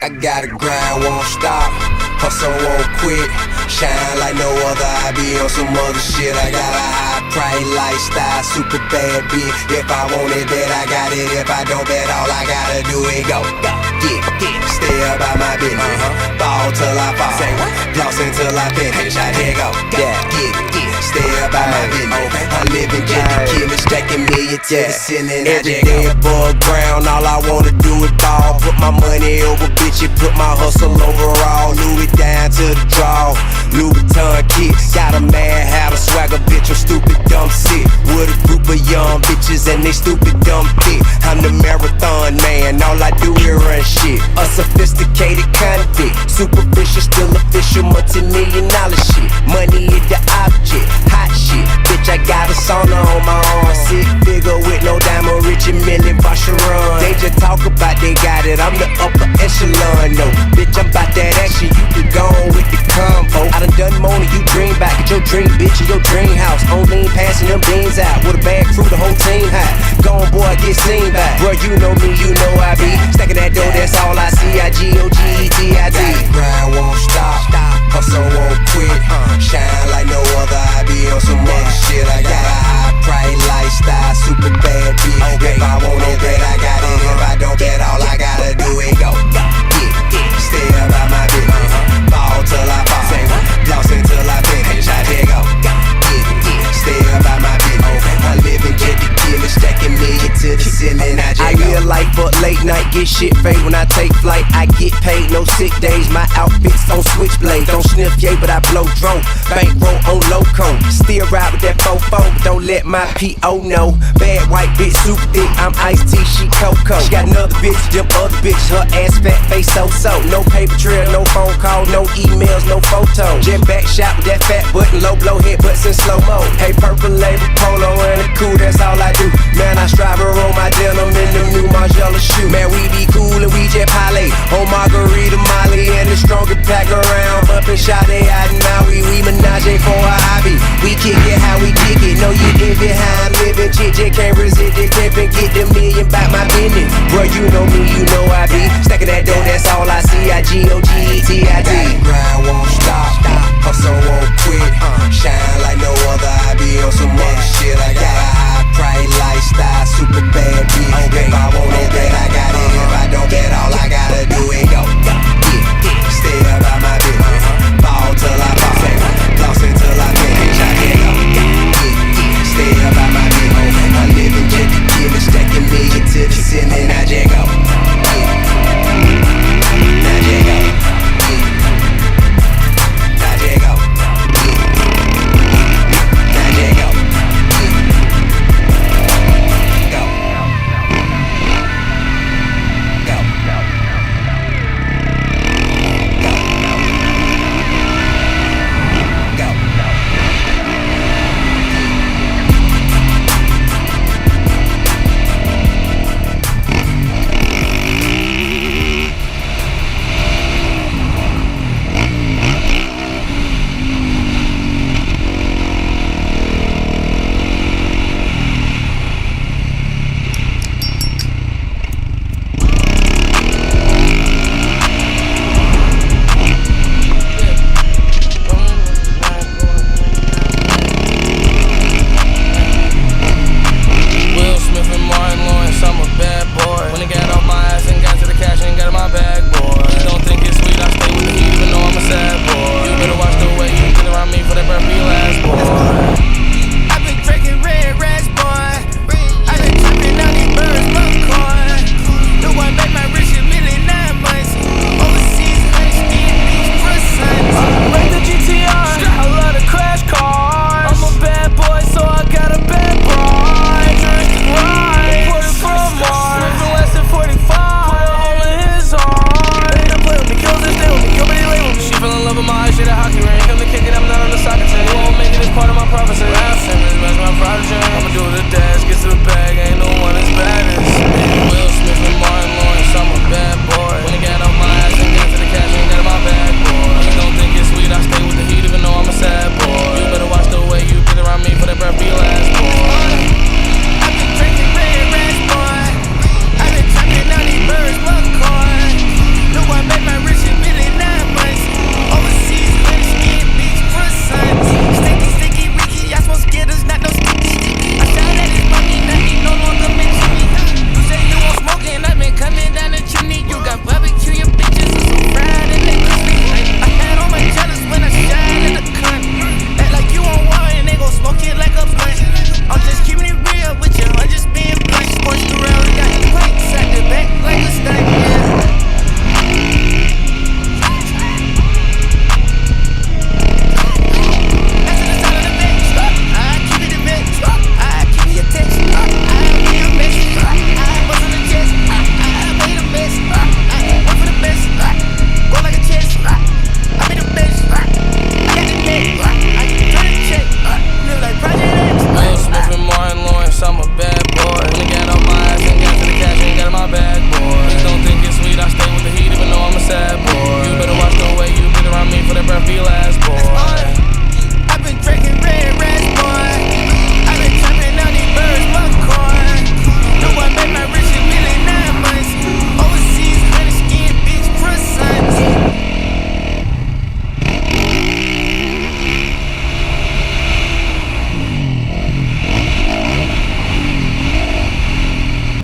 I gotta grind, won't stop, hustle won't quit, shine like no other, I be on some other shit. I got a high price lifestyle, super bad bitch. If I want it, bet I got it. If I don't, bet all I gotta do is go, get, stay about my business, ball till I fall, floss until I finish. I here go, get, stay about my business. I'm living just to kill it, stacking million to the ceiling. Every day above ground, all I wanna do is ball. Put my money over bitches, put my hustle overall. Louis down to the draw, Louis Vuitton kicks. Got a mad hat, a swagger bitch, I'm stupid dumb sick. With a group of young bitches and they stupid dumb thick. I'm the marathon man, all I do is run shit. A sophisticated convict, superficial, still official, multi-million-dollar shit. Money is the object, hot shit. Bitch, I got a sauna on my arm, sick figure with no diamond, Richie Millie, Vacheron. They just talk about they got it, I'm the upper echelon, no. Bitch, I'm about that action, you can go on with the combo. I done more than you dream back, get your dream bitch in your dream house. On lean, passing them beans out, with a bag crew, the whole team high. Gone boy, get seen back. Bro, you know me, you know I be stacking that dough, that's all I see. I-G-O-G-E-T-I-D. Grind won't stop, hustle won't quit, shine like no other, I be on some other shit. I got a high price lifestyle, super bad bitch. If I want it, bet I got it. If I don't, bet all I gotta do is go, get, stay about my business, ball till I fall, floss until I finish. I here go, get, stay about my business. I'm living just to kill it, stacking million to the ceiling. I real life, but late night get shit fade. When I take flight, I get paid, no sick days. My outfits on switchblade, don't sniff yay, but I blow drone. Bankroll on loco, still ride with that fofo, but don't let my P.O. know. Bad white bitch, super thick, I'm iced tea, she cocoa. She got another bitch, them other bitches, her ass fat, face so-so. No paper trail, no phone call, no emails, no photos. Jet back shot with that fat button, low blow head butts in slow-mo. Hey, purple label, polo and a cool, that's all I do. Man, I strive to roll my denim in them new Margiela shoes. Man, we be cool and we jet parlay on Margarita, Molly, and the strongest pack around. Bumpin' Sade out in Maui, we menage for a hobby. We kick it how we kick it, know you envy how I'm living. Chick can't resist the pimpin', get the million back my business. Bro, you know me, you know I be stacking that dough, that's all I see. I-G-O-G-E-T-I-D. Grind won't stop, hustle won't quit, shine like no other, I be on some other shit. I got a high price lifestyle, super bad bitch. If I want it, then I got it. If I